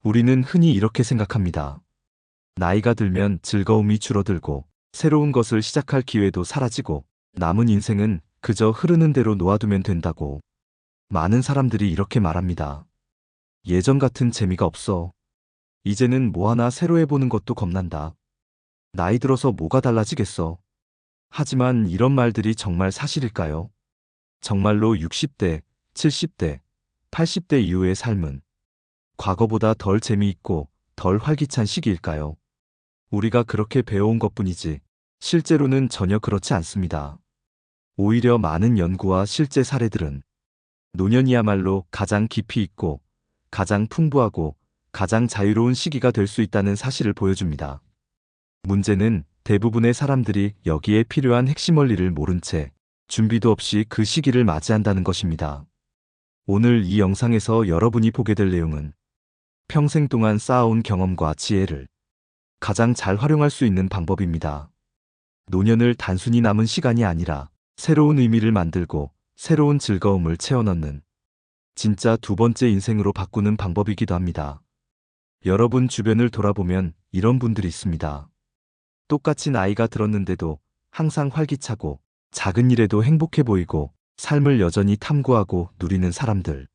우리는 흔히 이렇게 생각합니다. 나이가 들면 즐거움이 줄어들고 새로운 것을 시작할 기회도 사라지고 남은 인생은 그저 흐르는 대로 놓아두면 된다고. 많은 사람들이 이렇게 말합니다. 예전 같은 재미가 없어. 이제는 뭐 하나 새로 해보는 것도 겁난다. 나이 들어서 뭐가 달라지겠어. 하지만 이런 말들이 정말 사실일까요? 정말로 60대, 70대, 80대 이후의 삶은 과거보다 덜 재미있고 덜 활기찬 시기일까요? 우리가 그렇게 배워온 것뿐이지 실제로는 전혀 그렇지 않습니다. 오히려 많은 연구와 실제 사례들은 노년이야말로 가장 깊이 있고 가장 풍부하고 가장 자유로운 시기가 될 수 있다는 사실을 보여줍니다. 문제는 대부분의 사람들이 여기에 필요한 핵심 원리를 모른 채 준비도 없이 그 시기를 맞이한다는 것입니다. 오늘 이 영상에서 여러분이 보게 될 내용은 평생 동안 쌓아온 경험과 지혜를 가장 잘 활용할 수 있는 방법입니다. 노년을 단순히 남은 시간이 아니라 새로운 의미를 만들고 새로운 즐거움을 채워넣는 진짜 두 번째 인생으로 바꾸는 방법이기도 합니다. 여러분 주변을 돌아보면 이런 분들이 있습니다. 똑같이 나이가 들었는데도 항상 활기차고 작은 일에도 행복해 보이고 삶을 여전히 탐구하고 누리는 사람들.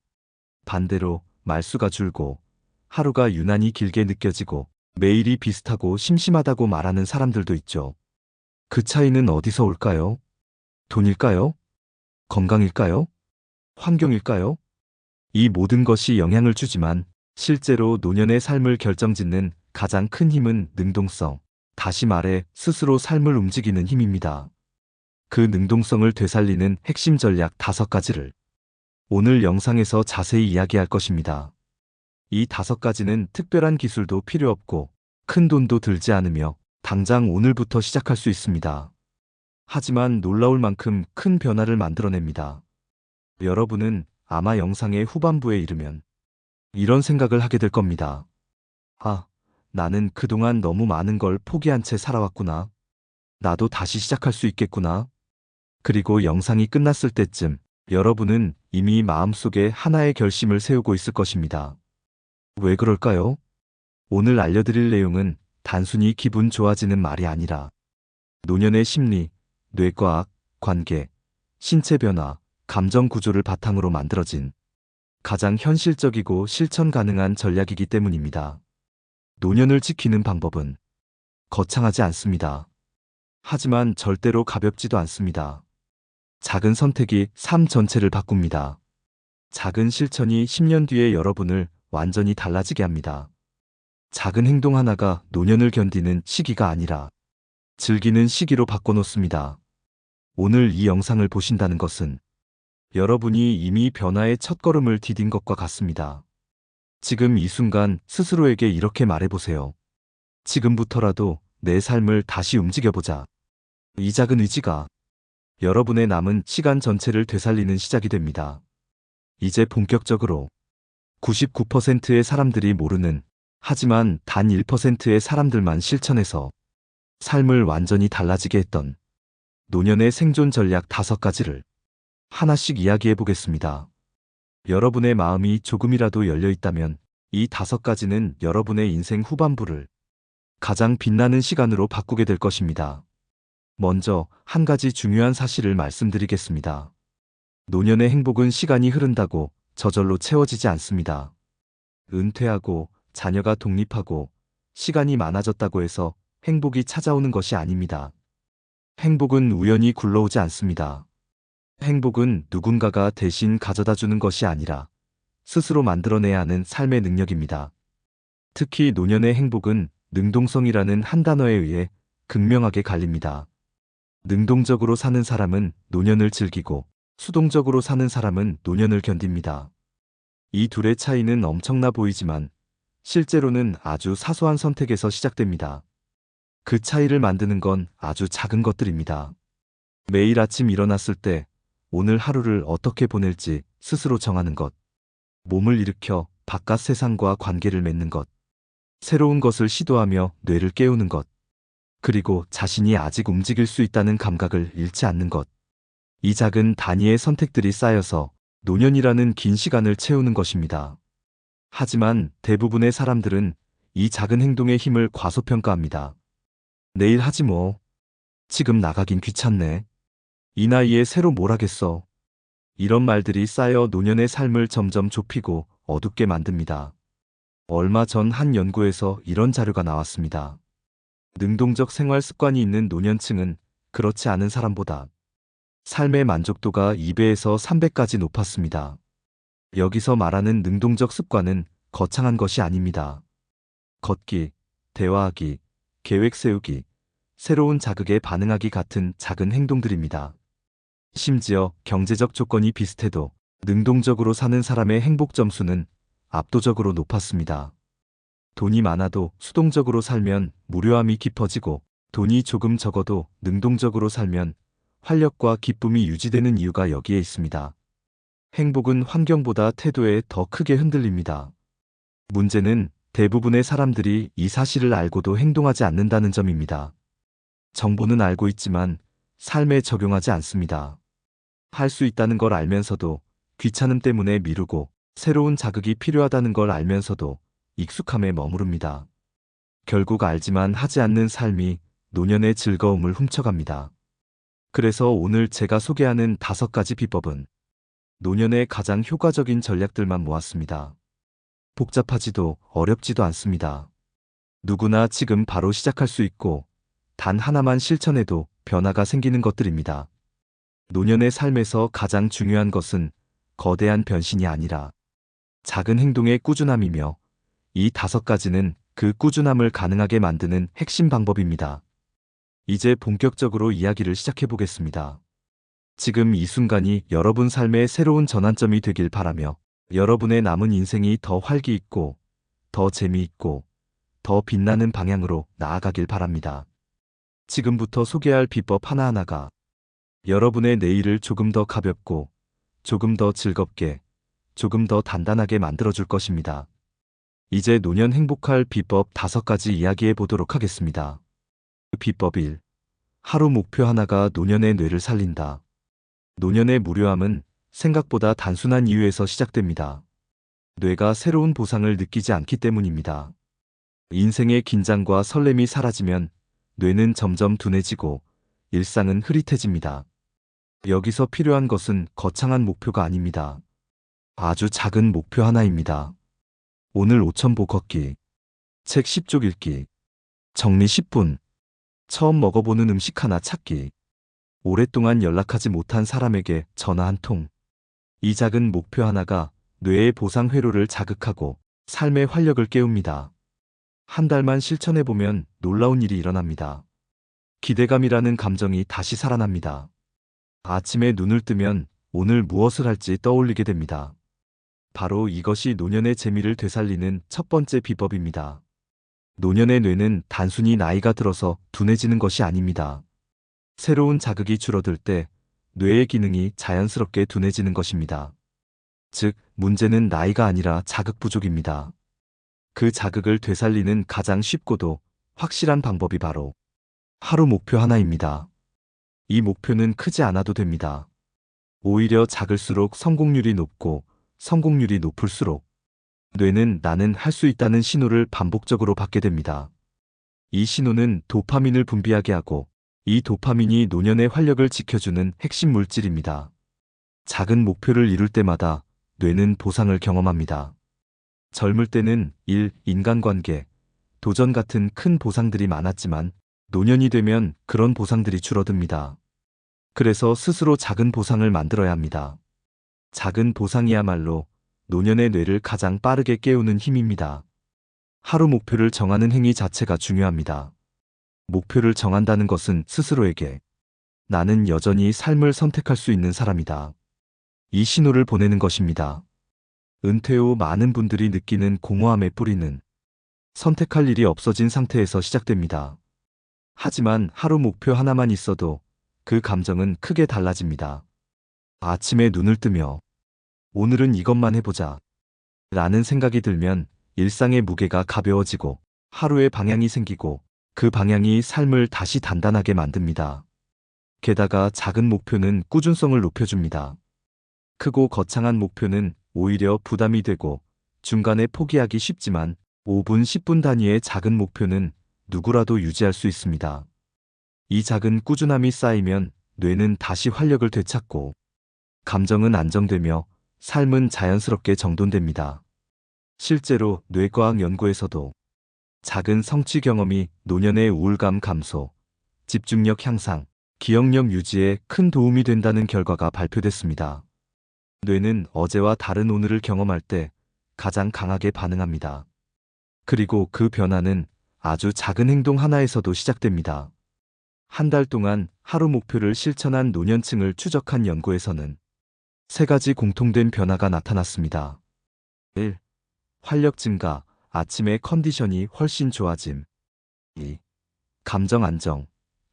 반대로 말수가 줄고 하루가 유난히 길게 느껴지고 매일이 비슷하고 심심하다고 말하는 사람들도 있죠. 그 차이는 어디서 올까요? 돈일까요? 건강일까요? 환경일까요? 이 모든 것이 영향을 주지만 실제로 노년의 삶을 결정짓는 가장 큰 힘은 능동성, 다시 말해 스스로 삶을 움직이는 힘입니다. 그 능동성을 되살리는 핵심 전략 5가지를 오늘 영상에서 자세히 이야기할 것입니다. 이 5가지는 특별한 기술도 필요 없고 큰 돈도 들지 않으며 당장 오늘부터 시작할 수 있습니다. 하지만 놀라울 만큼 큰 변화를 만들어냅니다. 여러분은 아마 영상의 후반부에 이르면 이런 생각을 하게 될 겁니다. 아, 나는 그동안 너무 많은 걸 포기한 채 살아왔구나. 나도 다시 시작할 수 있겠구나. 그리고 영상이 끝났을 때쯤 여러분은 이미 마음속에 하나의 결심을 세우고 있을 것입니다. 왜 그럴까요? 오늘 알려드릴 내용은 단순히 기분 좋아지는 말이 아니라 노년의 심리, 뇌과학, 관계, 신체 변화, 감정 구조를 바탕으로 만들어진 가장 현실적이고 실천 가능한 전략이기 때문입니다. 노년을 지키는 방법은 거창하지 않습니다. 하지만 절대로 가볍지도 않습니다. 작은 선택이 삶 전체를 바꿉니다. 작은 실천이 10년 뒤에 여러분을 완전히 달라지게 합니다. 작은 행동 하나가 노년을 견디는 시기가 아니라 즐기는 시기로 바꿔놓습니다. 오늘 이 영상을 보신다는 것은 여러분이 이미 변화의 첫걸음을 디딘 것과 같습니다. 지금 이 순간 스스로에게 이렇게 말해보세요. 지금부터라도 내 삶을 다시 움직여보자. 이 작은 의지가 여러분의 남은 시간 전체를 되살리는 시작이 됩니다. 이제 본격적으로 99%의 사람들이 모르는 하지만 단 1%의 사람들만 실천해서 삶을 완전히 달라지게 했던 노년의 생존 전략 5가지를 하나씩 이야기해 보겠습니다. 여러분의 마음이 조금이라도 열려 있다면 이 5가지는 여러분의 인생 후반부를 가장 빛나는 시간으로 바꾸게 될 것입니다. 먼저 한 가지 중요한 사실을 말씀드리겠습니다. 노년의 행복은 시간이 흐른다고 저절로 채워지지 않습니다. 은퇴하고 자녀가 독립하고 시간이 많아졌다고 해서 행복이 찾아오는 것이 아닙니다. 행복은 우연히 굴러오지 않습니다. 행복은 누군가가 대신 가져다 주는 것이 아니라 스스로 만들어내야 하는 삶의 능력입니다. 특히 노년의 행복은 능동성이라는 한 단어에 의해 극명하게 갈립니다. 능동적으로 사는 사람은 노년을 즐기고 수동적으로 사는 사람은 노년을 견딥니다. 이 둘의 차이는 엄청나 보이지만 실제로는 아주 사소한 선택에서 시작됩니다. 그 차이를 만드는 건 아주 작은 것들입니다. 매일 아침 일어났을 때 오늘 하루를 어떻게 보낼지 스스로 정하는 것, 몸을 일으켜 바깥 세상과 관계를 맺는 것, 새로운 것을 시도하며 뇌를 깨우는 것, 그리고 자신이 아직 움직일 수 있다는 감각을 잃지 않는 것. 이 작은 단위의 선택들이 쌓여서 노년이라는 긴 시간을 채우는 것입니다. 하지만 대부분의 사람들은 이 작은 행동의 힘을 과소평가합니다. 내일 하지 뭐. 지금 나가긴 귀찮네. 이 나이에 새로 뭘 하겠어. 이런 말들이 쌓여 노년의 삶을 점점 좁히고 어둡게 만듭니다. 얼마 전 한 연구에서 이런 자료가 나왔습니다. 능동적 생활 습관이 있는 노년층은 그렇지 않은 사람보다 삶의 만족도가 2배에서 3배까지 높았습니다. 여기서 말하는 능동적 습관은 거창한 것이 아닙니다. 걷기, 대화하기, 계획 세우기, 새로운 자극에 반응하기 같은 작은 행동들입니다. 심지어 경제적 조건이 비슷해도 능동적으로 사는 사람의 행복 점수는 압도적으로 높았습니다. 돈이 많아도 수동적으로 살면 무료함이 깊어지고, 돈이 조금 적어도 능동적으로 살면 활력과 기쁨이 유지되는 이유가 여기에 있습니다. 행복은 환경보다 태도에 더 크게 흔들립니다. 문제는 대부분의 사람들이 이 사실을 알고도 행동하지 않는다는 점입니다. 정보는 알고 있지만 삶에 적용하지 않습니다. 할 수 있다는 걸 알면서도 귀찮음 때문에 미루고, 새로운 자극이 필요하다는 걸 알면서도 익숙함에 머무릅니다. 결국 알지만 하지 않는 삶이 노년의 즐거움을 훔쳐갑니다. 그래서 오늘 제가 소개하는 5가지 비법은 노년의 가장 효과적인 전략들만 모았습니다. 복잡하지도 어렵지도 않습니다. 누구나 지금 바로 시작할 수 있고, 단 하나만 실천해도 변화가 생기는 것들입니다. 노년의 삶에서 가장 중요한 것은 거대한 변신이 아니라 작은 행동의 꾸준함이며, 이 5가지는 그 꾸준함을 가능하게 만드는 핵심 방법입니다. 이제 본격적으로 이야기를 시작해 보겠습니다. 지금 이 순간이 여러분 삶의 새로운 전환점이 되길 바라며, 여러분의 남은 인생이 더 활기 있고, 더 재미있고, 더 빛나는 방향으로 나아가길 바랍니다. 지금부터 소개할 비법 하나하나가 여러분의 내일을 조금 더 가볍고, 조금 더 즐겁게, 조금 더 단단하게 만들어줄 것입니다. 이제 노년 행복할 비법 5가지 이야기해 보도록 하겠습니다. 비법 1. 하루 목표 하나가 노년의 뇌를 살린다. 노년의 무료함은 생각보다 단순한 이유에서 시작됩니다. 뇌가 새로운 보상을 느끼지 않기 때문입니다. 인생의 긴장과 설렘이 사라지면 뇌는 점점 둔해지고 일상은 흐릿해집니다. 여기서 필요한 것은 거창한 목표가 아닙니다. 아주 작은 목표 하나입니다. 오늘 5,000보 걷기, 책 10쪽 읽기, 정리 10분, 처음 먹어보는 음식 하나 찾기, 오랫동안 연락하지 못한 사람에게 전화 한 통. 이 작은 목표 하나가 뇌의 보상 회로를 자극하고 삶의 활력을 깨웁니다. 한 달만 실천해보면 놀라운 일이 일어납니다. 기대감이라는 감정이 다시 살아납니다. 아침에 눈을 뜨면 오늘 무엇을 할지 떠올리게 됩니다. 바로 이것이 노년의 재미를 되살리는 첫 번째 비법입니다. 노년의 뇌는 단순히 나이가 들어서 둔해지는 것이 아닙니다. 새로운 자극이 줄어들 때 뇌의 기능이 자연스럽게 둔해지는 것입니다. 즉, 문제는 나이가 아니라 자극 부족입니다. 그 자극을 되살리는 가장 쉽고도 확실한 방법이 바로 하루 목표 하나입니다. 이 목표는 크지 않아도 됩니다. 오히려 작을수록 성공률이 높고, 성공률이 높을수록 뇌는 나는 할 수 있다는 신호를 반복적으로 받게 됩니다. 이 신호는 도파민을 분비하게 하고, 이 도파민이 노년의 활력을 지켜주는 핵심 물질입니다. 작은 목표를 이룰 때마다 뇌는 보상을 경험합니다. 젊을 때는 일, 인간관계, 도전 같은 큰 보상들이 많았지만 노년이 되면 그런 보상들이 줄어듭니다. 그래서 스스로 작은 보상을 만들어야 합니다. 작은 보상이야말로 노년의 뇌를 가장 빠르게 깨우는 힘입니다. 하루 목표를 정하는 행위 자체가 중요합니다. 목표를 정한다는 것은 스스로에게 나는 여전히 삶을 선택할 수 있는 사람이다, 이 신호를 보내는 것입니다. 은퇴 후 많은 분들이 느끼는 공허함의 뿌리는 선택할 일이 없어진 상태에서 시작됩니다. 하지만 하루 목표 하나만 있어도 그 감정은 크게 달라집니다. 아침에 눈을 뜨며 오늘은 이것만 해보자 라는 생각이 들면 일상의 무게가 가벼워지고 하루의 방향이 생기고, 그 방향이 삶을 다시 단단하게 만듭니다. 게다가 작은 목표는 꾸준성을 높여줍니다. 크고 거창한 목표는 오히려 부담이 되고 중간에 포기하기 쉽지만 5분, 10분 단위의 작은 목표는 누구라도 유지할 수 있습니다. 이 작은 꾸준함이 쌓이면 뇌는 다시 활력을 되찾고 감정은 안정되며 삶은 자연스럽게 정돈됩니다. 실제로 뇌과학 연구에서도 작은 성취 경험이 노년의 우울감 감소, 집중력 향상, 기억력 유지에 큰 도움이 된다는 결과가 발표됐습니다. 뇌는 어제와 다른 오늘을 경험할 때 가장 강하게 반응합니다. 그리고 그 변화는 아주 작은 행동 하나에서도 시작됩니다. 한 달 동안 하루 목표를 실천한 노년층을 추적한 연구에서는 세 가지 공통된 변화가 나타났습니다. 1. 활력 증가, 아침의 컨디션이 훨씬 좋아짐. 2. 감정 안정,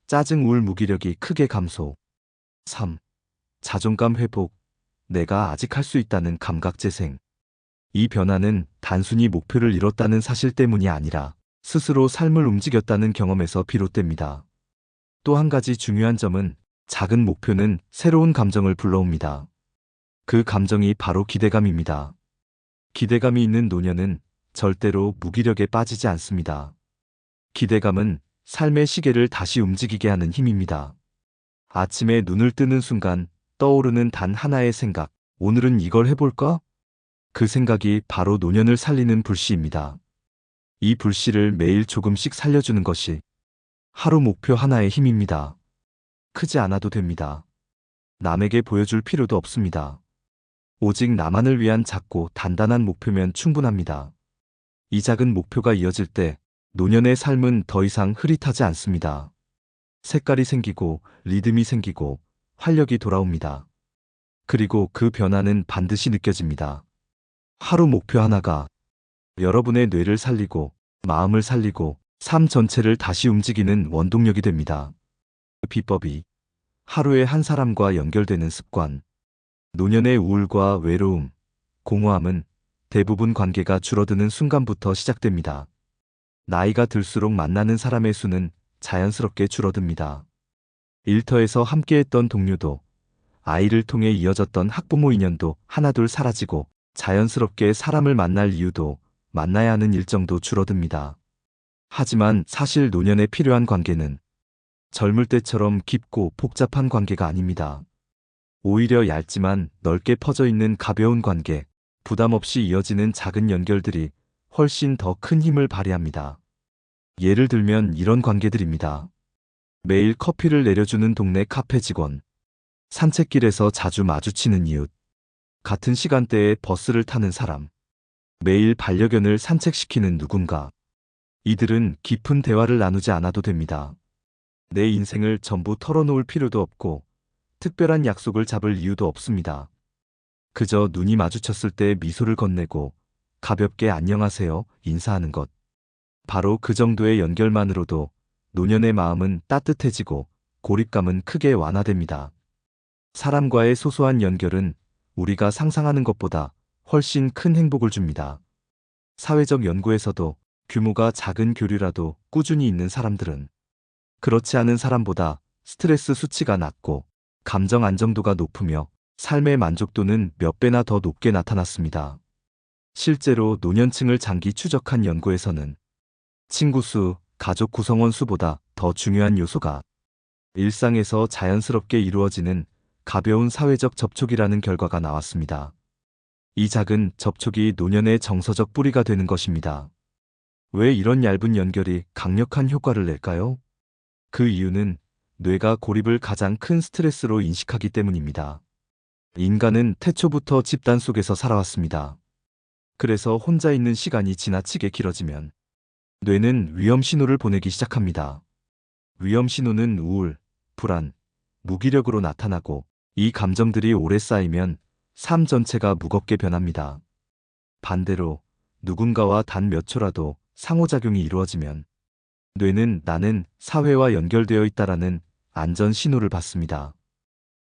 짜증 우울 무기력이 크게 감소. 3. 자존감 회복, 내가 아직 할 수 있다는 감각 재생. 이 변화는 단순히 목표를 이뤘다는 사실 때문이 아니라 스스로 삶을 움직였다는 경험에서 비롯됩니다. 또 한 가지 중요한 점은 작은 목표는 새로운 감정을 불러옵니다. 그 감정이 바로 기대감입니다. 기대감이 있는 노년은 절대로 무기력에 빠지지 않습니다. 기대감은 삶의 시계를 다시 움직이게 하는 힘입니다. 아침에 눈을 뜨는 순간 떠오르는 단 하나의 생각, 오늘은 이걸 해볼까? 그 생각이 바로 노년을 살리는 불씨입니다. 이 불씨를 매일 조금씩 살려주는 것이 하루 목표 하나의 힘입니다. 크지 않아도 됩니다. 남에게 보여줄 필요도 없습니다. 오직 나만을 위한 작고 단단한 목표면 충분합니다. 이 작은 목표가 이어질 때 노년의 삶은 더 이상 흐릿하지 않습니다. 색깔이 생기고 리듬이 생기고 활력이 돌아옵니다. 그리고 그 변화는 반드시 느껴집니다. 하루 목표 하나가 여러분의 뇌를 살리고 마음을 살리고 삶 전체를 다시 움직이는 원동력이 됩니다. 그 비법이 하루에 한 사람과 연결되는 습관. 노년의 우울과 외로움, 공허함은 대부분 관계가 줄어드는 순간부터 시작됩니다. 나이가 들수록 만나는 사람의 수는 자연스럽게 줄어듭니다. 일터에서 함께했던 동료도, 아이를 통해 이어졌던 학부모 인연도 하나둘 사라지고 자연스럽게 사람을 만날 이유도, 만나야 하는 일정도 줄어듭니다. 하지만 사실 노년에 필요한 관계는 젊을 때처럼 깊고 복잡한 관계가 아닙니다. 오히려 얇지만 넓게 퍼져 있는 가벼운 관계, 부담 없이 이어지는 작은 연결들이 훨씬 더 큰 힘을 발휘합니다. 예를 들면 이런 관계들입니다. 매일 커피를 내려주는 동네 카페 직원, 산책길에서 자주 마주치는 이웃, 같은 시간대에 버스를 타는 사람, 매일 반려견을 산책시키는 누군가. 이들은 깊은 대화를 나누지 않아도 됩니다. 내 인생을 전부 털어놓을 필요도 없고 특별한 약속을 잡을 이유도 없습니다. 그저 눈이 마주쳤을 때 미소를 건네고 가볍게 안녕하세요 인사하는 것. 바로 그 정도의 연결만으로도 노년의 마음은 따뜻해지고 고립감은 크게 완화됩니다. 사람과의 소소한 연결은 우리가 상상하는 것보다 훨씬 큰 행복을 줍니다. 사회적 연구에서도 규모가 작은 교류라도 꾸준히 있는 사람들은 그렇지 않은 사람보다 스트레스 수치가 낮고 감정 안정도가 높으며 삶의 만족도는 몇 배나 더 높게 나타났습니다. 실제로 노년층을 장기 추적한 연구에서는 친구 수, 가족 구성원 수보다 더 중요한 요소가 일상에서 자연스럽게 이루어지는 가벼운 사회적 접촉이라는 결과가 나왔습니다. 이 작은 접촉이 노년의 정서적 뿌리가 되는 것입니다. 왜 이런 얇은 연결이 강력한 효과를 낼까요? 그 이유는 뇌가 고립을 가장 큰 스트레스로 인식하기 때문입니다. 인간은 태초부터 집단 속에서 살아왔습니다. 그래서 혼자 있는 시간이 지나치게 길어지면 뇌는 위험 신호를 보내기 시작합니다. 위험 신호는 우울, 불안, 무기력으로 나타나고 이 감정들이 오래 쌓이면 삶 전체가 무겁게 변합니다. 반대로 누군가와 단 몇 초라도 상호작용이 이루어지면 뇌는 나는 사회와 연결되어 있다라는 안전 신호를 받습니다.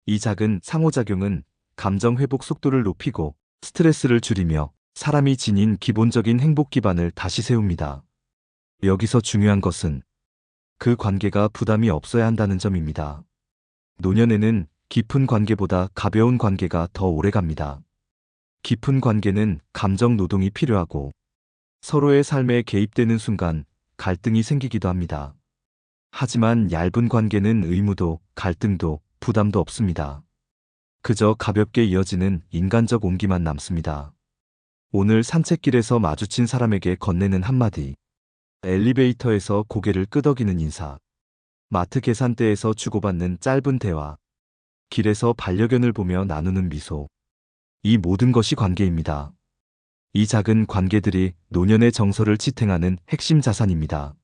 이 작은 상호작용은 감정 회복 속도를 높이고 스트레스를 줄이며 사람이 지닌 기본적인 행복 기반을 다시 세웁니다. 여기서 중요한 것은 그 관계가 부담이 없어야 한다는 점입니다. 노년에는 깊은 관계보다 가벼운 관계가 더 오래 갑니다. 깊은 관계는 감정 노동이 필요하고 서로의 삶에 개입되는 순간 갈등이 생기기도 합니다. 하지만 얇은 관계는 의무도 갈등도 부담도 없습니다. 그저 가볍게 이어지는 인간적 온기만 남습니다. 오늘 산책길에서 마주친 사람에게 건네는 한마디, 엘리베이터에서 고개를 끄덕이는 인사, 마트 계산대에서 주고받는 짧은 대화, 길에서 반려견을 보며 나누는 미소. 이 모든 것이 관계입니다. 이 작은 관계들이 노년의 정서를 지탱하는 핵심 자산입니다.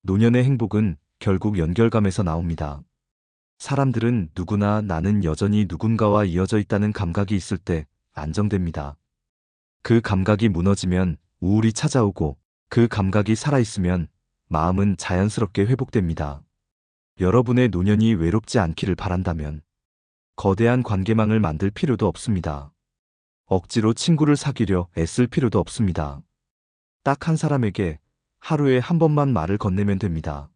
노년의 행복은 결국 연결감에서 나옵니다. 사람들은 누구나 나는 여전히 누군가와 이어져 있다는 감각이 있을 때 안정됩니다. 그 감각이 무너지면 우울이 찾아오고 그 감각이 살아있으면 마음은 자연스럽게 회복됩니다. 여러분의 노년이 외롭지 않기를 바란다면 거대한 관계망을 만들 필요도 없습니다. 억지로 친구를 사귀려 애쓸 필요도 없습니다. 딱 한 사람에게 하루에 한 번만 말을 건네면 됩니다.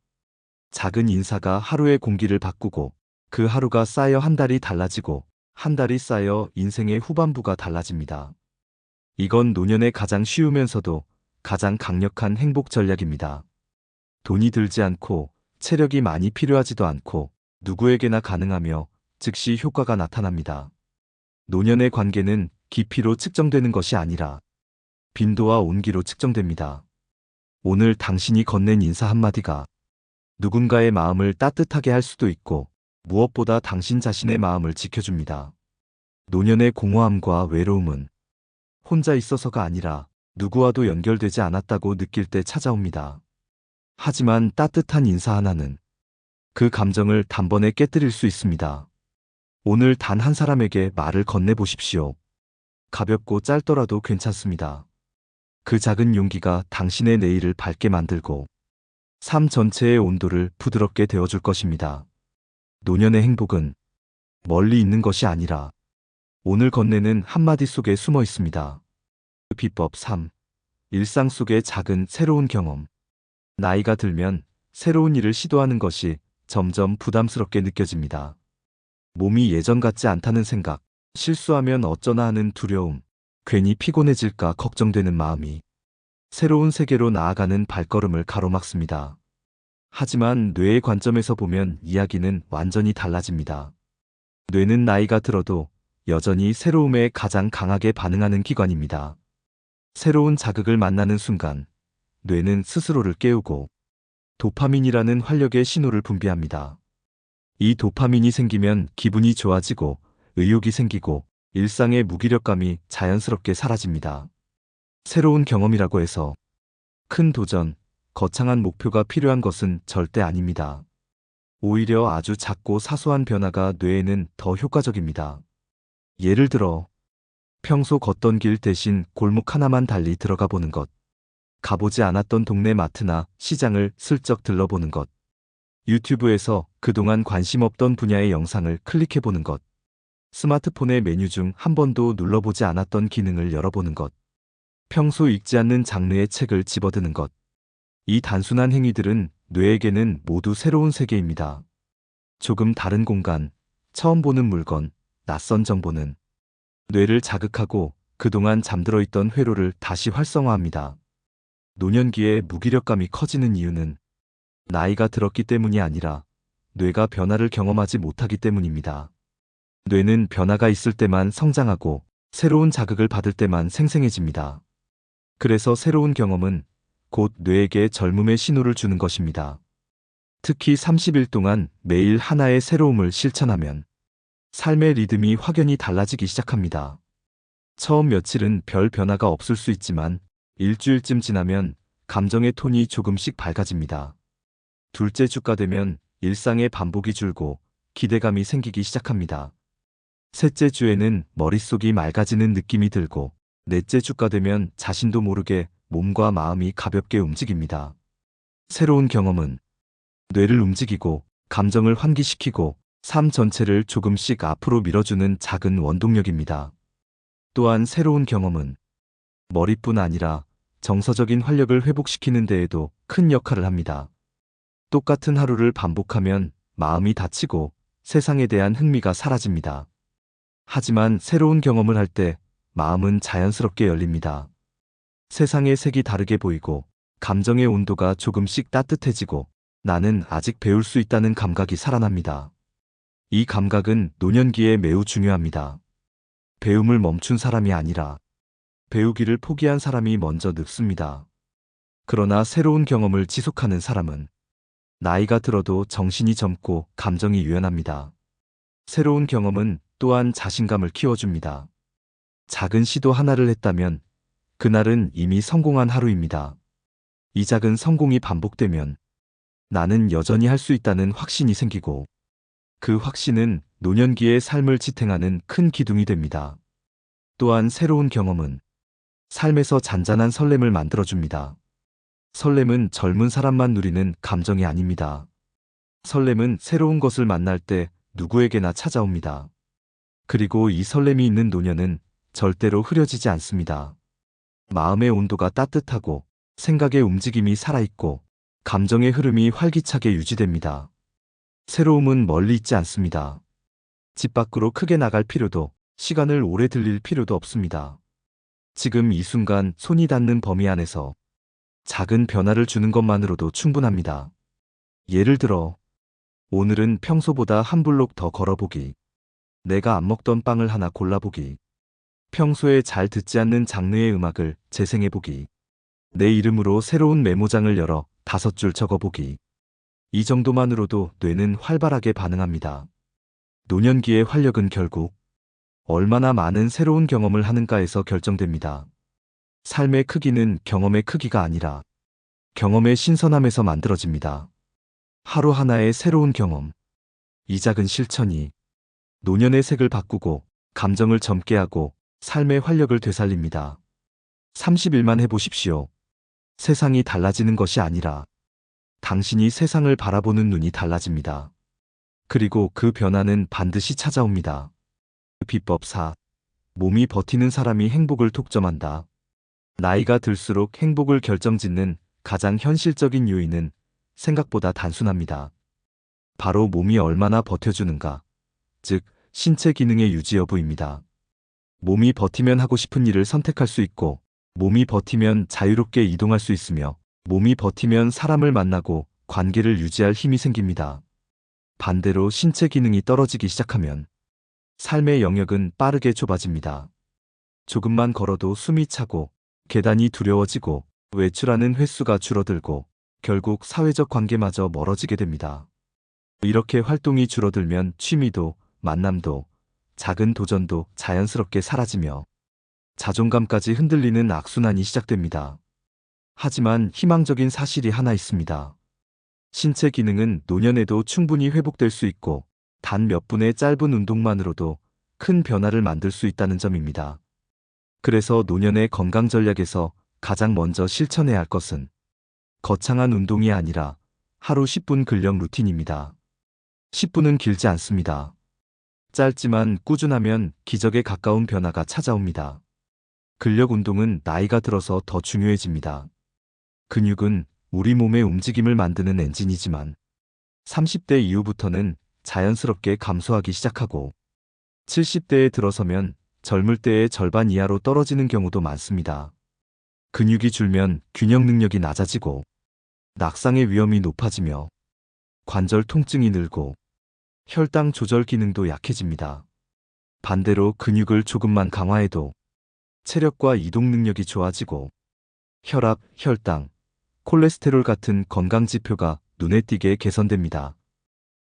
작은 인사가 하루의 공기를 바꾸고 그 하루가 쌓여 한 달이 달라지고 한 달이 쌓여 인생의 후반부가 달라집니다. 이건 노년의 가장 쉬우면서도 가장 강력한 행복 전략입니다. 돈이 들지 않고 체력이 많이 필요하지도 않고 누구에게나 가능하며 즉시 효과가 나타납니다. 노년의 관계는 깊이로 측정되는 것이 아니라 빈도와 온기로 측정됩니다. 오늘 당신이 건넨 인사 한마디가 누군가의 마음을 따뜻하게 할 수도 있고 무엇보다 당신 자신의 마음을 지켜줍니다. 노년의 공허함과 외로움은 혼자 있어서가 아니라 누구와도 연결되지 않았다고 느낄 때 찾아옵니다. 하지만 따뜻한 인사 하나는 그 감정을 단번에 깨뜨릴 수 있습니다. 오늘 단 한 사람에게 말을 건네보십시오. 가볍고 짧더라도 괜찮습니다. 그 작은 용기가 당신의 내일을 밝게 만들고 삶 전체의 온도를 부드럽게 데워줄 것입니다. 노년의 행복은 멀리 있는 것이 아니라 오늘 건네는 한마디 속에 숨어 있습니다. 비법 3. 일상 속의 작은 새로운 경험. 나이가 들면 새로운 일을 시도하는 것이 점점 부담스럽게 느껴집니다. 몸이 예전 같지 않다는 생각, 실수하면 어쩌나 하는 두려움, 괜히 피곤해질까 걱정되는 마음이 새로운 세계로 나아가는 발걸음을 가로막습니다. 하지만 뇌의 관점에서 보면 이야기는 완전히 달라집니다. 뇌는 나이가 들어도 여전히 새로움에 가장 강하게 반응하는 기관입니다. 새로운 자극을 만나는 순간 뇌는 스스로를 깨우고 도파민이라는 활력의 신호를 분비합니다. 이 도파민이 생기면 기분이 좋아지고 의욕이 생기고 일상의 무기력감이 자연스럽게 사라집니다. 새로운 경험이라고 해서 큰 도전, 거창한 목표가 필요한 것은 절대 아닙니다. 오히려 아주 작고 사소한 변화가 뇌에는 더 효과적입니다. 예를 들어 평소 걷던 길 대신 골목 하나만 달리 들어가 보는 것, 가보지 않았던 동네 마트나 시장을 슬쩍 들러보는 것, 유튜브에서 그동안 관심 없던 분야의 영상을 클릭해보는 것, 스마트폰의 메뉴 중 한 번도 눌러보지 않았던 기능을 열어보는 것, 평소 읽지 않는 장르의 책을 집어드는 것. 이 단순한 행위들은 뇌에게는 모두 새로운 세계입니다. 조금 다른 공간, 처음 보는 물건, 낯선 정보는 뇌를 자극하고 그동안 잠들어 있던 회로를 다시 활성화합니다. 노년기에 무기력감이 커지는 이유는 나이가 들었기 때문이 아니라 뇌가 변화를 경험하지 못하기 때문입니다. 뇌는 변화가 있을 때만 성장하고 새로운 자극을 받을 때만 생생해집니다. 그래서 새로운 경험은 곧 뇌에게 젊음의 신호를 주는 것입니다. 특히 30일 동안 매일 하나의 새로움을 실천하면 삶의 리듬이 확연히 달라지기 시작합니다. 처음 며칠은 별 변화가 없을 수 있지만 일주일쯤 지나면 감정의 톤이 조금씩 밝아집니다. 둘째 주가 되면 일상의 반복이 줄고 기대감이 생기기 시작합니다. 셋째 주에는 머릿속이 맑아지는 느낌이 들고 넷째 주가 되면 자신도 모르게 몸과 마음이 가볍게 움직입니다. 새로운 경험은 뇌를 움직이고 감정을 환기시키고 삶 전체를 조금씩 앞으로 밀어주는 작은 원동력입니다. 또한 새로운 경험은 머리뿐 아니라 정서적인 활력을 회복시키는 데에도 큰 역할을 합니다. 똑같은 하루를 반복하면 마음이 다치고 세상에 대한 흥미가 사라집니다. 하지만 새로운 경험을 할 때 마음은 자연스럽게 열립니다. 세상의 색이 다르게 보이고 감정의 온도가 조금씩 따뜻해지고 나는 아직 배울 수 있다는 감각이 살아납니다. 이 감각은 노년기에 매우 중요합니다. 배움을 멈춘 사람이 아니라 배우기를 포기한 사람이 먼저 늙습니다. 그러나 새로운 경험을 지속하는 사람은 나이가 들어도 정신이 젊고 감정이 유연합니다. 새로운 경험은 또한 자신감을 키워줍니다. 작은 시도 하나를 했다면 그날은 이미 성공한 하루입니다. 이 작은 성공이 반복되면 나는 여전히 할 수 있다는 확신이 생기고 그 확신은 노년기의 삶을 지탱하는 큰 기둥이 됩니다. 또한 새로운 경험은 삶에서 잔잔한 설렘을 만들어줍니다. 설렘은 젊은 사람만 누리는 감정이 아닙니다. 설렘은 새로운 것을 만날 때 누구에게나 찾아옵니다. 그리고 이 설렘이 있는 노년은 절대로 흐려지지 않습니다. 마음의 온도가 따뜻하고 생각의 움직임이 살아있고 감정의 흐름이 활기차게 유지됩니다. 새로움은 멀리 있지 않습니다. 집 밖으로 크게 나갈 필요도 시간을 오래 들릴 필요도 없습니다. 지금 이 순간 손이 닿는 범위 안에서 작은 변화를 주는 것만으로도 충분합니다. 예를 들어 오늘은 평소보다 한 블록 더 걸어보기, 내가 안 먹던 빵을 하나 골라보기, 평소에 잘 듣지 않는 장르의 음악을 재생해보기, 내 이름으로 새로운 메모장을 열어 5줄 적어보기. 이 정도만으로도 뇌는 활발하게 반응합니다. 노년기의 활력은 결국 얼마나 많은 새로운 경험을 하는가에서 결정됩니다. 삶의 크기는 경험의 크기가 아니라 경험의 신선함에서 만들어집니다. 하루 하나의 새로운 경험, 이 작은 실천이 노년의 색을 바꾸고 감정을 젊게 하고 삶의 활력을 되살립니다. 30일만 해보십시오. 세상이 달라지는 것이 아니라 당신이 세상을 바라보는 눈이 달라집니다. 그리고 그 변화는 반드시 찾아옵니다. 비법 4. 몸이 버티는 사람이 행복을 독점한다. 나이가 들수록 행복을 결정짓는 가장 현실적인 요인은 생각보다 단순합니다. 바로 몸이 얼마나 버텨주는가, 즉 신체 기능의 유지 여부입니다. 몸이 버티면 하고 싶은 일을 선택할 수 있고, 몸이 버티면 자유롭게 이동할 수 있으며, 몸이 버티면 사람을 만나고 관계를 유지할 힘이 생깁니다. 반대로 신체 기능이 떨어지기 시작하면 삶의 영역은 빠르게 좁아집니다. 조금만 걸어도 숨이 차고, 계단이 두려워지고, 외출하는 횟수가 줄어들고, 결국 사회적 관계마저 멀어지게 됩니다. 이렇게 활동이 줄어들면 취미도, 만남도, 작은 도전도 자연스럽게 사라지며 자존감까지 흔들리는 악순환이 시작됩니다. 하지만 희망적인 사실이 하나 있습니다. 신체 기능은 노년에도 충분히 회복될 수 있고 단 몇 분의 짧은 운동만으로도 큰 변화를 만들 수 있다는 점입니다. 그래서 노년의 건강 전략에서 가장 먼저 실천해야 할 것은 거창한 운동이 아니라 하루 10분 근력 루틴입니다. 10분은 길지 않습니다. 짧지만 꾸준하면 기적에 가까운 변화가 찾아옵니다. 근력 운동은 나이가 들어서 더 중요해집니다. 근육은 우리 몸의 움직임을 만드는 엔진이지만 30대 이후부터는 자연스럽게 감소하기 시작하고 70대에 들어서면 젊을 때의 절반 이하로 떨어지는 경우도 많습니다. 근육이 줄면 균형 능력이 낮아지고 낙상의 위험이 높아지며 관절 통증이 늘고 혈당 조절 기능도 약해집니다. 반대로 근육을 조금만 강화해도 체력과 이동 능력이 좋아지고 혈압, 혈당, 콜레스테롤 같은 건강 지표가 눈에 띄게 개선됩니다.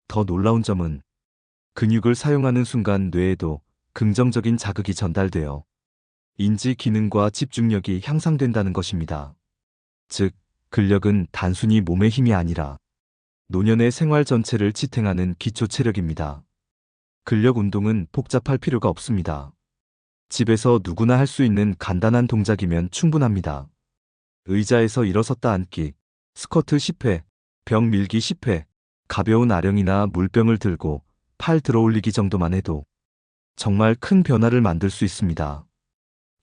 더 놀라운 점은 근육을 사용하는 순간 뇌에도 긍정적인 자극이 전달되어 인지 기능과 집중력이 향상된다는 것입니다. 즉, 근력은 단순히 몸의 힘이 아니라 노년의 생활 전체를 지탱하는 기초 체력입니다. 근력 운동은 복잡할 필요가 없습니다. 집에서 누구나 할 수 있는 간단한 동작이면 충분합니다. 의자에서 일어섰다 앉기, 스쿼트 10회, 벽 밀기 10회, 가벼운 아령이나 물병을 들고 팔 들어 올리기 정도만 해도 정말 큰 변화를 만들 수 있습니다.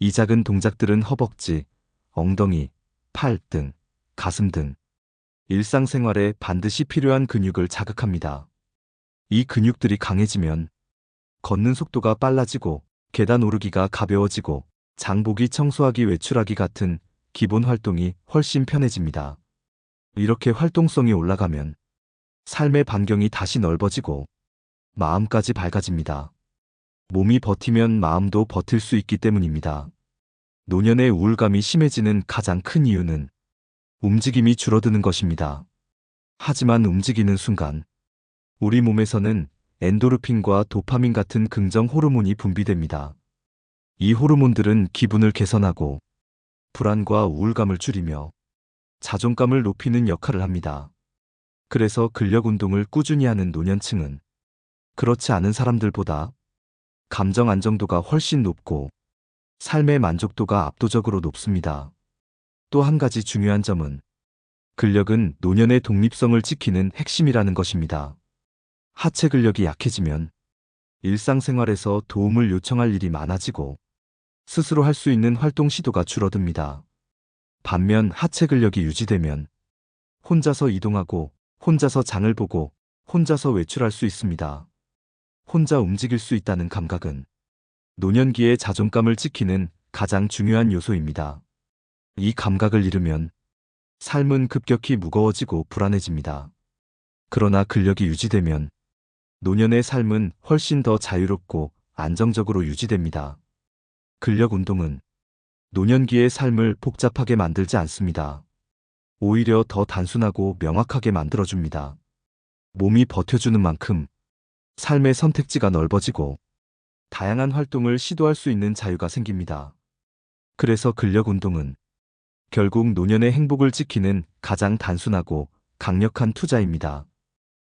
이 작은 동작들은 허벅지, 엉덩이, 팔 등, 가슴 등 일상생활에 반드시 필요한 근육을 자극합니다. 이 근육들이 강해지면 걷는 속도가 빨라지고 계단 오르기가 가벼워지고 장보기, 청소하기, 외출하기 같은 기본 활동이 훨씬 편해집니다. 이렇게 활동성이 올라가면 삶의 반경이 다시 넓어지고 마음까지 밝아집니다. 몸이 버티면 마음도 버틸 수 있기 때문입니다. 노년의 우울감이 심해지는 가장 큰 이유는 움직임이 줄어드는 것입니다. 하지만 움직이는 순간 우리 몸에서는 엔도르핀과 도파민 같은 긍정 호르몬이 분비됩니다. 이 호르몬들은 기분을 개선하고 불안과 우울감을 줄이며 자존감을 높이는 역할을 합니다. 그래서 근력 운동을 꾸준히 하는 노년층은 그렇지 않은 사람들보다 감정 안정도가 훨씬 높고 삶의 만족도가 압도적으로 높습니다. 또 한 가지 중요한 점은 근력은 노년의 독립성을 지키는 핵심이라는 것입니다. 하체 근력이 약해지면 일상생활에서 도움을 요청할 일이 많아지고 스스로 할 수 있는 활동 시도가 줄어듭니다. 반면 하체 근력이 유지되면 혼자서 이동하고 혼자서 장을 보고 혼자서 외출할 수 있습니다. 혼자 움직일 수 있다는 감각은 노년기의 자존감을 지키는 가장 중요한 요소입니다. 이 감각을 잃으면 삶은 급격히 무거워지고 불안해집니다. 그러나 근력이 유지되면 노년의 삶은 훨씬 더 자유롭고 안정적으로 유지됩니다. 근력 운동은 노년기의 삶을 복잡하게 만들지 않습니다. 오히려 더 단순하고 명확하게 만들어줍니다. 몸이 버텨주는 만큼 삶의 선택지가 넓어지고 다양한 활동을 시도할 수 있는 자유가 생깁니다. 그래서 근력 운동은 결국 노년의 행복을 지키는 가장 단순하고 강력한 투자입니다.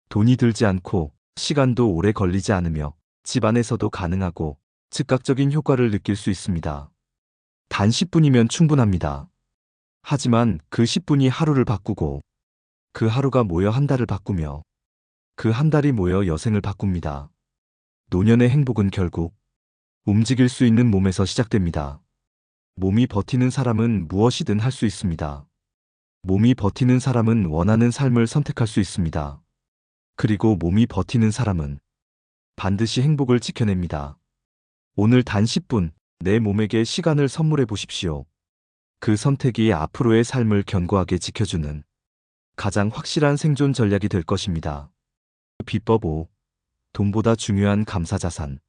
돈이 들지 않고 시간도 오래 걸리지 않으며 집안에서도 가능하고 즉각적인 효과를 느낄 수 있습니다. 단 10분이면 충분합니다. 하지만 그 10분이 하루를 바꾸고 그 하루가 모여 한 달을 바꾸며 그 한 달이 모여 여생을 바꿉니다. 노년의 행복은 결국 움직일 수 있는 몸에서 시작됩니다. 몸이 버티는 사람은 무엇이든 할 수 있습니다. 몸이 버티는 사람은 원하는 삶을 선택할 수 있습니다. 그리고 몸이 버티는 사람은 반드시 행복을 지켜냅니다. 오늘 단 10분 내 몸에게 시간을 선물해 보십시오. 그 선택이 앞으로의 삶을 견고하게 지켜주는 가장 확실한 생존 전략이 될 것입니다. 비법 5. 돈보다 중요한 감사자산.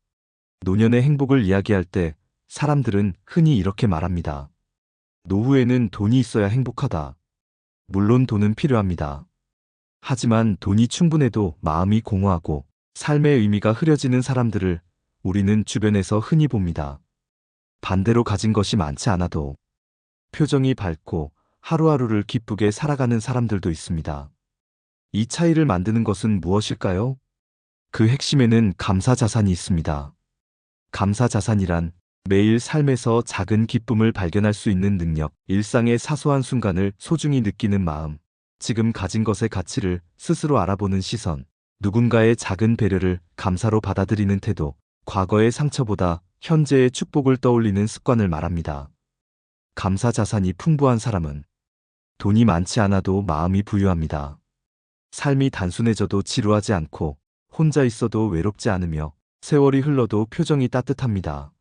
노년의 행복을 이야기할 때 사람들은 흔히 이렇게 말합니다. 노후에는 돈이 있어야 행복하다. 물론 돈은 필요합니다. 하지만 돈이 충분해도 마음이 공허하고 삶의 의미가 흐려지는 사람들을 우리는 주변에서 흔히 봅니다. 반대로 가진 것이 많지 않아도 표정이 밝고 하루하루를 기쁘게 살아가는 사람들도 있습니다. 이 차이를 만드는 것은 무엇일까요? 그 핵심에는 감사자산이 있습니다. 감사자산이란 매일 삶에서 작은 기쁨을 발견할 수 있는 능력, 일상의 사소한 순간을 소중히 느끼는 마음, 지금 가진 것의 가치를 스스로 알아보는 시선, 누군가의 작은 배려를 감사로 받아들이는 태도, 과거의 상처보다 현재의 축복을 떠올리는 습관을 말합니다. 감사자산이 풍부한 사람은 돈이 많지 않아도 마음이 부유합니다. 삶이 단순해져도 지루하지 않고 혼자 있어도 외롭지 않으며 세월이 흘러도 표정이 따뜻합니다.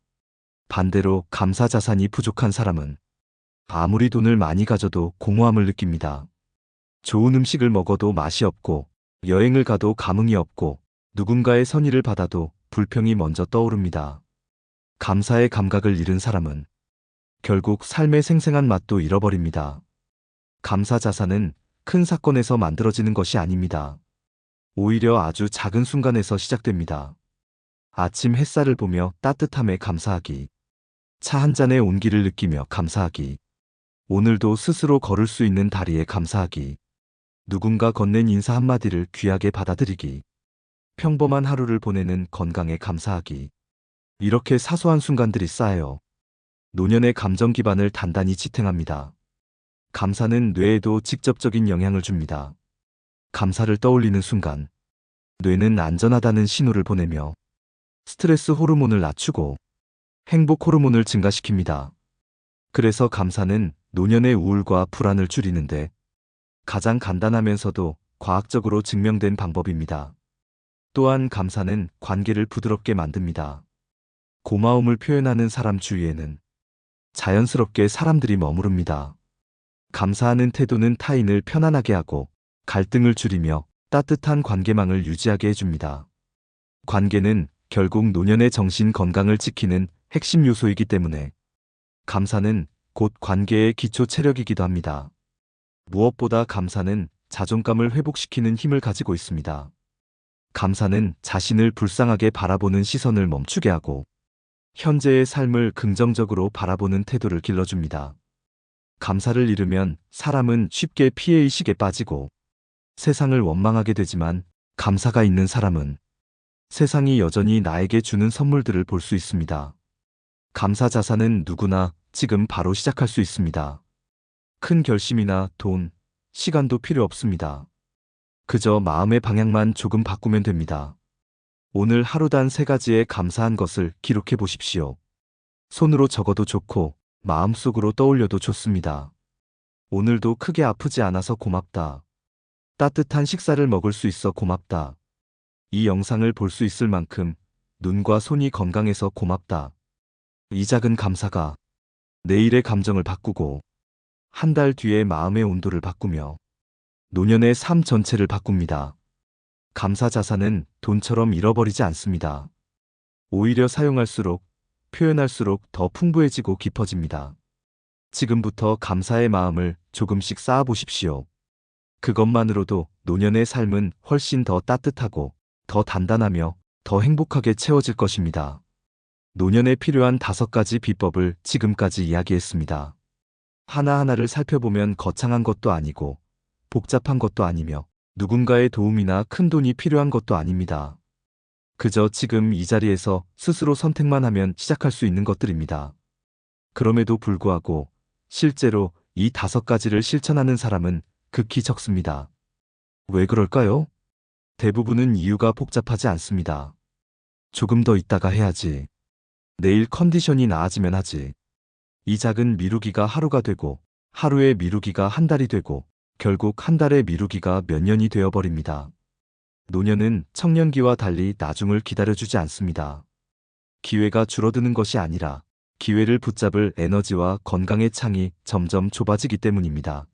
반대로 감사자산이 부족한 사람은 아무리 돈을 많이 가져도 공허함을 느낍니다. 좋은 음식을 먹어도 맛이 없고 여행을 가도 감흥이 없고 누군가의 선의를 받아도 불평이 먼저 떠오릅니다. 감사의 감각을 잃은 사람은 결국 삶의 생생한 맛도 잃어버립니다. 감사자산은 큰 사건에서 만들어지는 것이 아닙니다. 오히려 아주 작은 순간에서 시작됩니다. 아침 햇살을 보며 따뜻함에 감사하기. 차 한 잔의 온기를 느끼며 감사하기. 오늘도 스스로 걸을 수 있는 다리에 감사하기. 누군가 건넨 인사 한마디를 귀하게 받아들이기. 평범한 하루를 보내는 건강에 감사하기. 이렇게 사소한 순간들이 쌓여 노년의 감정 기반을 단단히 지탱합니다. 감사는 뇌에도 직접적인 영향을 줍니다. 감사를 떠올리는 순간 뇌는 안전하다는 신호를 보내며 스트레스 호르몬을 낮추고 행복 호르몬을 증가시킵니다. 그래서 감사는 노년의 우울과 불안을 줄이는데 가장 간단하면서도 과학적으로 증명된 방법입니다. 또한 감사는 관계를 부드럽게 만듭니다. 고마움을 표현하는 사람 주위에는 자연스럽게 사람들이 머무릅니다. 감사하는 태도는 타인을 편안하게 하고 갈등을 줄이며 따뜻한 관계망을 유지하게 해줍니다. 관계는 결국 노년의 정신 건강을 지키는 핵심 요소이기 때문에 감사는 곧 관계의 기초 체력이기도 합니다. 무엇보다 감사는 자존감을 회복시키는 힘을 가지고 있습니다. 감사는 자신을 불쌍하게 바라보는 시선을 멈추게 하고 현재의 삶을 긍정적으로 바라보는 태도를 길러줍니다. 감사를 잃으면 사람은 쉽게 피해의식에 빠지고 세상을 원망하게 되지만 감사가 있는 사람은 세상이 여전히 나에게 주는 선물들을 볼 수 있습니다. 감사 자산은 누구나 지금 바로 시작할 수 있습니다. 큰 결심이나 돈, 시간도 필요 없습니다. 그저 마음의 방향만 조금 바꾸면 됩니다. 오늘 하루 단 3가지의 감사한 것을 기록해 보십시오. 손으로 적어도 좋고 마음속으로 떠올려도 좋습니다. 오늘도 크게 아프지 않아서 고맙다. 따뜻한 식사를 먹을 수 있어 고맙다. 이 영상을 볼 수 있을 만큼 눈과 손이 건강해서 고맙다. 이 작은 감사가 내일의 감정을 바꾸고 한 달 뒤에 마음의 온도를 바꾸며 노년의 삶 전체를 바꿉니다. 감사 자산은 돈처럼 잃어버리지 않습니다. 오히려 사용할수록, 표현할수록 더 풍부해지고 깊어집니다. 지금부터 감사의 마음을 조금씩 쌓아보십시오. 그것만으로도 노년의 삶은 훨씬 더 따뜻하고 더 단단하며 더 행복하게 채워질 것입니다. 노년에 필요한 5가지 비법을 지금까지 이야기했습니다. 하나하나를 살펴보면 거창한 것도 아니고 복잡한 것도 아니며 누군가의 도움이나 큰 돈이 필요한 것도 아닙니다. 그저 지금 이 자리에서 스스로 선택만 하면 시작할 수 있는 것들입니다. 그럼에도 불구하고 실제로 이 5가지를 실천하는 사람은 극히 적습니다. 왜 그럴까요? 대부분은 이유가 복잡하지 않습니다. 조금 더 있다가 해야지. 내일 컨디션이 나아지면 하지. 이 작은 미루기가 하루가 되고 하루의 미루기가 한 달이 되고 결국 한 달의 미루기가 몇 년이 되어버립니다. 노년은 청년기와 달리 나중을 기다려주지 않습니다. 기회가 줄어드는 것이 아니라 기회를 붙잡을 에너지와 건강의 창이 점점 좁아지기 때문입니다.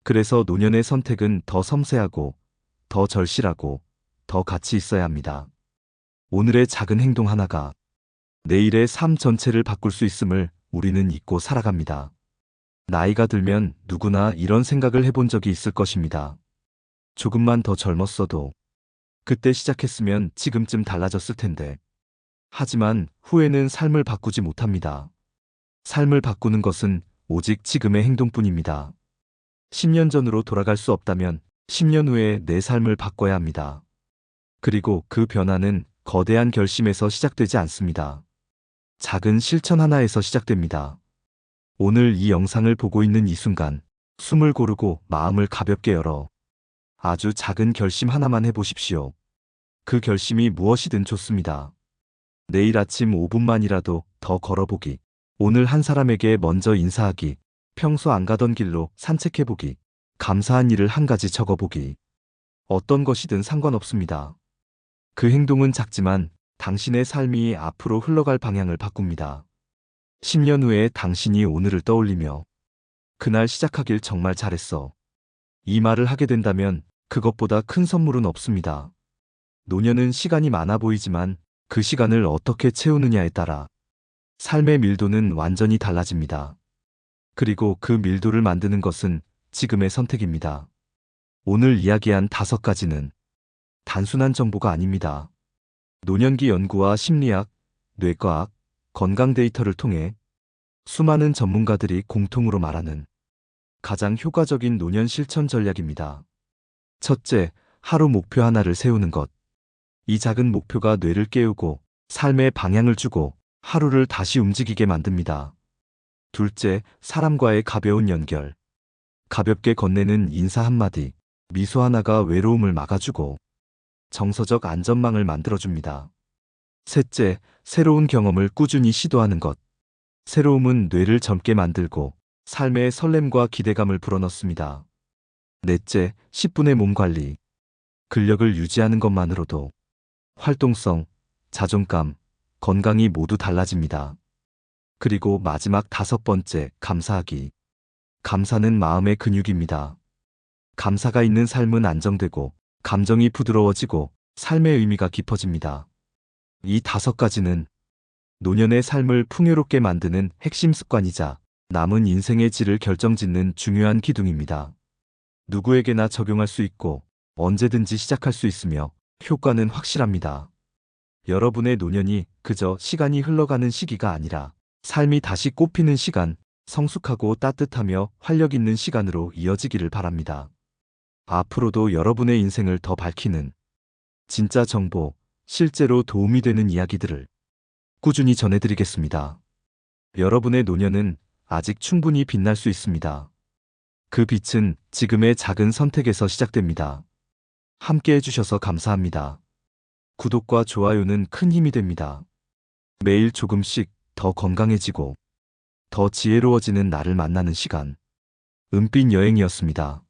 그래서 노년의 선택은 더 섬세하고 더 절실하고 더 가치 있어야 합니다. 오늘의 작은 행동 하나가 내일의 삶 전체를 바꿀 수 있음을 우리는 잊고 살아갑니다. 나이가 들면 누구나 이런 생각을 해본 적이 있을 것입니다. 조금만 더 젊었어도 그때 시작했으면 지금쯤 달라졌을 텐데. 하지만 후회는 삶을 바꾸지 못합니다. 삶을 바꾸는 것은 오직 지금의 행동뿐입니다. 10년 전으로 돌아갈 수 없다면 10년 후에 내 삶을 바꿔야 합니다. 그리고 그 변화는 거대한 결심에서 시작되지 않습니다. 작은 실천 하나에서 시작됩니다. 오늘 이 영상을 보고 있는 이 순간 숨을 고르고 마음을 가볍게 열어 아주 작은 결심 하나만 해보십시오. 그 결심이 무엇이든 좋습니다. 내일 아침 5분만이라도 더 걸어보기, 오늘 한 사람에게 먼저 인사하기, 평소 안 가던 길로 산책해보기, 감사한 일을 한 가지 적어보기. 어떤 것이든 상관없습니다. 그 행동은 작지만 당신의 삶이 앞으로 흘러갈 방향을 바꿉니다. 10년 후에 당신이 오늘을 떠올리며 그날 시작하길 정말 잘했어. 이 말을 하게 된다면 그것보다 큰 선물은 없습니다. 노년은 시간이 많아 보이지만 그 시간을 어떻게 채우느냐에 따라 삶의 밀도는 완전히 달라집니다. 그리고 그 밀도를 만드는 것은 지금의 선택입니다. 오늘 이야기한 5가지는 단순한 정보가 아닙니다. 노년기 연구와 심리학, 뇌과학, 건강 데이터를 통해 수많은 전문가들이 공통으로 말하는 가장 효과적인 노년 실천 전략입니다. 첫째, 하루 목표 하나를 세우는 것. 이 작은 목표가 뇌를 깨우고 삶의 방향을 주고 하루를 다시 움직이게 만듭니다. 둘째, 사람과의 가벼운 연결. 가볍게 건네는 인사 한마디, 미소 하나가 외로움을 막아주고 정서적 안전망을 만들어줍니다. 셋째, 새로운 경험을 꾸준히 시도하는 것. 새로움은 뇌를 젊게 만들고 삶의 설렘과 기대감을 불어넣습니다. 넷째, 10분의 몸 관리. 근력을 유지하는 것만으로도 활동성, 자존감, 건강이 모두 달라집니다. 그리고 마지막 5번째, 감사하기. 감사는 마음의 근육입니다. 감사가 있는 삶은 안정되고, 감정이 부드러워지고, 삶의 의미가 깊어집니다. 이 5가지는 노년의 삶을 풍요롭게 만드는 핵심 습관이자 남은 인생의 질을 결정짓는 중요한 기둥입니다. 누구에게나 적용할 수 있고 언제든지 시작할 수 있으며 효과는 확실합니다. 여러분의 노년이 그저 시간이 흘러가는 시기가 아니라 삶이 다시 꽃피는 시간, 성숙하고 따뜻하며 활력 있는 시간으로 이어지기를 바랍니다. 앞으로도 여러분의 인생을 더 밝히는 진짜 정보, 실제로 도움이 되는 이야기들을 꾸준히 전해드리겠습니다. 여러분의 노년은 아직 충분히 빛날 수 있습니다. 그 빛은 지금의 작은 선택에서 시작됩니다. 함께 해주셔서 감사합니다. 구독과 좋아요는 큰 힘이 됩니다. 매일 조금씩 더 건강해지고 더 지혜로워지는 나를 만나는 시간. 은빛 여행이었습니다.